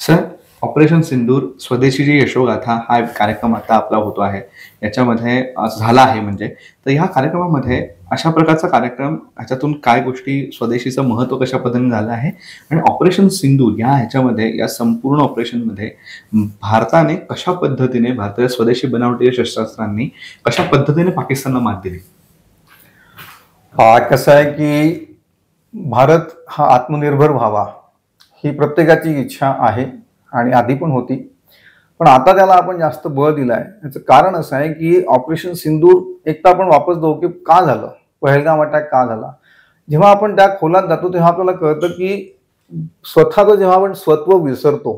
Sir, operation सिंदूर स्वदेशीची यशोगाथा हा एक कार्यक्रम आता आपला होतो आहे. याच्यामध्ये झाला आहे म्हणजे. तर ह्या कार्यक्रमामध्ये अशा प्रकारचा कार्यक्रम ह्याच्यातून काय गोष्टी स्वदेशीचं महत्त्व कशा पद्धतीने झालं आहे आणि ऑपरेशन सिंदूर ह्याच्यामध्ये या संपूर्ण ऑपरेशनमध्ये भारताने कशा पद्धतीने भारतीय स्वदेशी बनावटीच्या शस्त्रास्त्रांनी कशा पद्धतीने पाकिस्तानला मात दिली? कसं आहे की भारत हा आत्मनिर्भर व्हावा ही प्रत्येकाची इच्छा आहे आणि आधी पण होती, पण आता त्याला आपण जास्त बळ दिलं आहे. याचं कारण असं आहे की ऑपरेशन सिंदूर एक तर आपण वापस जाऊ की का झालं, पहलगाम अटॅक का झाला. जेव्हा आपण त्या खोलात जातो तेव्हा आपल्याला कळतं की स्वतःचं जेव्हा आपण स्वत्व विसरतो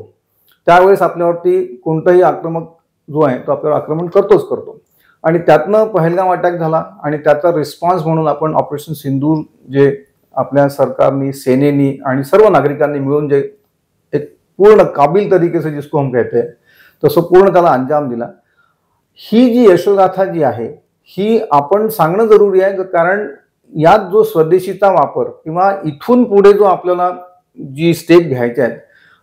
त्यावेळेस आपल्यावरती कोणताही आक्रमक जो आहे तो आपल्यावर आक्रमण करतो आणि त्यातनं पहलगाम अटॅक झाला आणि त्याचा रिस्पॉन्स म्हणून आपण ऑपरेशन सिंदूर जे आपल्या सरकारने, सेनेनी आणि सर्व नागरिकांनी मिळून जे एक पूर्ण काबिल तरीके से जिसको हम कहते हैं तसं पूर्ण त्याला अंजाम दिला. ही जी यशोगाथा जी आहे ही आपण सांगणं जरुरी आहे, कारण यात जो स्वदेशीचा वापर किंवा इथून पुढे जो आपल्याला जी स्टेप घ्यायची आहे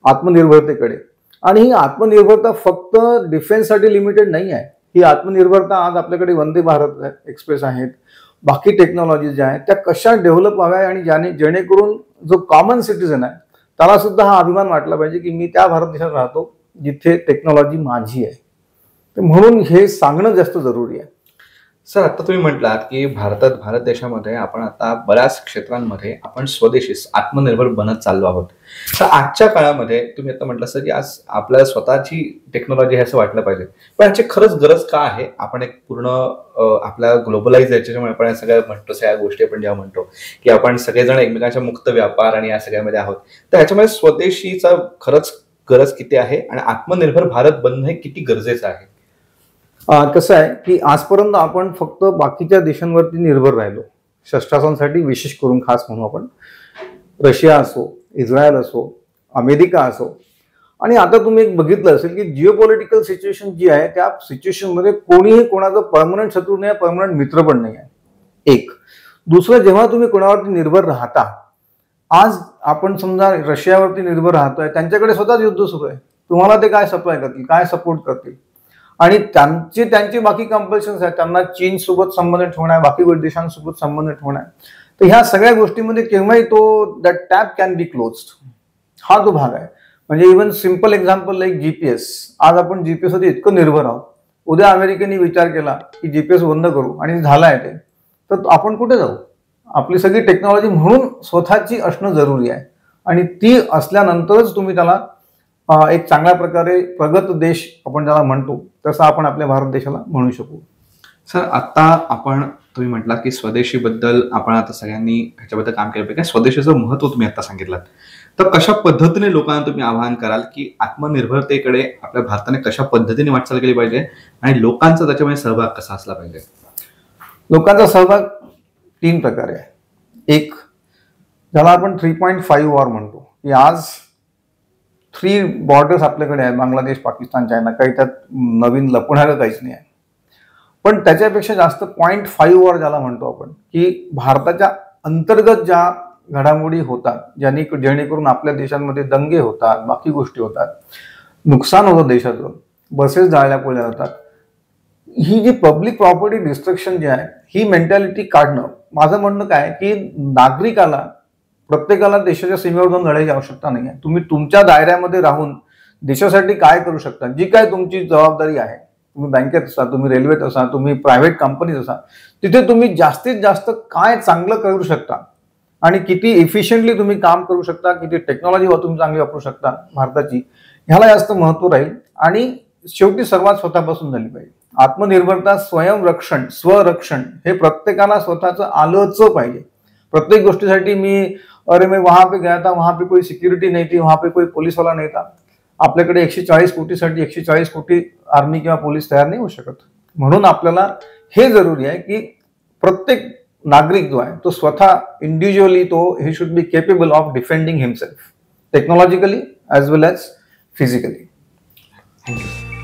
आत्मनिर्भरतेकडे, आणि ही आत्मनिर्भरता फक्त डिफेन्ससाठी लिमिटेड नाही आहे. ही आत्मनिर्भरता आज आपल्याकडे वंदे भारत एक्सप्रेस आहेत, बाकी टेक्नॉलॉजी ज्या आहेत त्या कशा डेव्हलप व्हाव्या आणि जेणेकरून जो कॉमन सिटीजन आहे त्याला सुद्धा हा अभिमान वाटला पाहिजे की मी त्या भारत देशात राहतो जिथे टेक्नॉलॉजी माझी आहे. तर म्हणून हे सांगणं जास्त जरुरी आहे. सर, आता तुम्ही म्हटलात की भारत देशामध्ये आपण आता बऱ्याच क्षेत्रांमध्ये आपण स्वदेशी आत्मनिर्भर बनत चाललो आहोत. तर आजच्या काळामध्ये तुम्ही आता म्हटलं सर की आज आपल्याला स्वतःची टेक्नॉलॉजी आहे असं वाटलं पाहिजे, पण याची खरंच गरज का आहे? आपण एक पूर्ण आपल्या ग्लोबलाइज याच्यामुळे आपण सगळ्या म्हणतो, सगळ्या गोष्टी आपण जेव्हा म्हणतो की आपण सगळेजण एकमेकांच्या मुक्त व्यापार आणि या सगळ्यामध्ये आहोत, तर ह्याच्यामध्ये स्वदेशीचा खरंच गरज किती आहे आणि आत्मनिर्भर भारत बनणं हे किती गरजेचं आहे? कसं आहे की आजपर्यंत आपण फक्त बाकीच्या देशांवरती निर्भर राहिलो शस्त्रास्त्रांसाठी, विशेष करून खास म्हणू आपण रशिया असो, इस्रायल असो, अमेरिका असो. आणि आता तुम्ही एक बघितलं असेल की जिओपॉलिटिकल सिच्युएशन जी आहे त्या सिच्युएशनमध्ये कोणीही कोणाचं परमनंट शत्रू नाही, परमनंट मित्र पण नाही आहे. एक दुसरं, जेव्हा तुम्ही कोणावरती निर्भर राहता, आज आपण समजा रशियावरती निर्भर राहतोय, त्यांच्याकडे स्वतःच युद्ध सुरू आहे, तुम्हाला ते काय सप्लाय करतील, काय सपोर्ट करतील, आणि त्यांचे बाकी कंपल्शन्स आहेत, त्यांना चीन सोबत संबंध ठेवणं आहे, बाकी देशांसोबत संबंध ठेवणं आहे. तर ह्या सगळ्या गोष्टींमध्ये केव्हाही तो that tap can be closed हा जो भाग आहे. म्हणजे even simple example like GPS, आज आपण जीपीएस वरती इतकं निर्भर आहोत, उद्या अमेरिकेने विचार केला की जीपीएस बंद करू आणि झालाय ते, तर आपण कुठे जाऊ? आपली सगळी टेक्नॉलॉजी म्हणून स्वतःची असणं जरुरी आहे आणि ती असल्यानंतरच तुम्ही त्याला एक चांगल्या प्रकारे प्रगत देश आपण ज्याला म्हणतो तसं आपण आपल्या भारत देशाला म्हणू शकू. सर, आता तुम्ही म्हटला की स्वदेशीबद्दल आपण आता सगळ्यांनी ह्याच्याबद्दल काम केलं पाहिजे. स्वदेशीचं महत्त्व तुम्ही आता सांगितलं, तर कशा पद्धतीने लोकांना तुम्ही आवाहन कराल की आत्मनिर्भरतेकडे आपल्या भारताने कशा पद्धतीने वाटचाल केली पाहिजे आणि लोकांचा त्याच्यामध्ये सहभाग कसा असला पाहिजे? लोकांचा सहभाग 3 प्रकारे आहे. एक, ज्याला आपण 3.5 वॉर म्हणतो, की आज 3 बॉर्डर्स आपल्याकडे आहेत, बांगलादेश, पाकिस्तान, चायना. काही त्यात नवीन लपवणारं काहीच नाही आहे, पण त्याच्यापेक्षा जास्त 0.5 वॉर ज्याला म्हणतो आपण, की भारताच्या अंतर्गत ज्या घडामोडी होतात, जेणेकरून आपल्या देशांमध्ये दंगे होतात, बाकी गोष्टी होतात, नुकसान होतं देशाचं, बसेस जाळल्या पोळल्या जातात, ही जी पब्लिक प्रॉपर्टी डिस्ट्रक्शन जी आहे ही मेंटॅलिटी काढणं. माझं म्हणणं काय की नागरिकाला, प्रत्येकाला देशाच्या सीमेवर जाऊन लढायची आवश्यकता नाही आहे. तुम्ही तुमच्या दायऱ्यामध्ये राहून देशासाठी काय करू शकता, जी काय तुमची जबाबदारी आहे, तुम्ही बँकेत असा, तुम्ही रेल्वेत असा, तुम्ही प्रायव्हेट कंपनीत असा, तिथे तुम्ही जास्तीत जास्त काय चांगलं करू शकता आणि किती इफिशियंटली तुम्ही काम करू शकता, किती टेक्नॉलॉजी तुम्ही चांगली वापरू शकता भारताची, ह्याला जास्त महत्त्व राहील. आणि शेवटी सर्वात स्वतःपासून झाली पाहिजे. आत्मनिर्भरता, स्वयंरक्षण, स्वरक्षण हे प्रत्येकाला स्वतःचं आलंच पाहिजे. प्रत्येक गोष्टीसाठी मैं वहां पे गया था, वहां पे कोई सिक्युरिटी नहीं थी, वहां पे कोई पुलिस वाला नहीं था, आपल्याकडे 140 कोटीसाठी 140 कोटी आर्मी किंवा पोलीस तयार नाही होऊ शकत. म्हणून आपल्याला हे जरुरी आहे की प्रत्येक नागरिक जो आहे तो स्वतः individually he should be capable of defending himself technologically as well as physically. Thank you.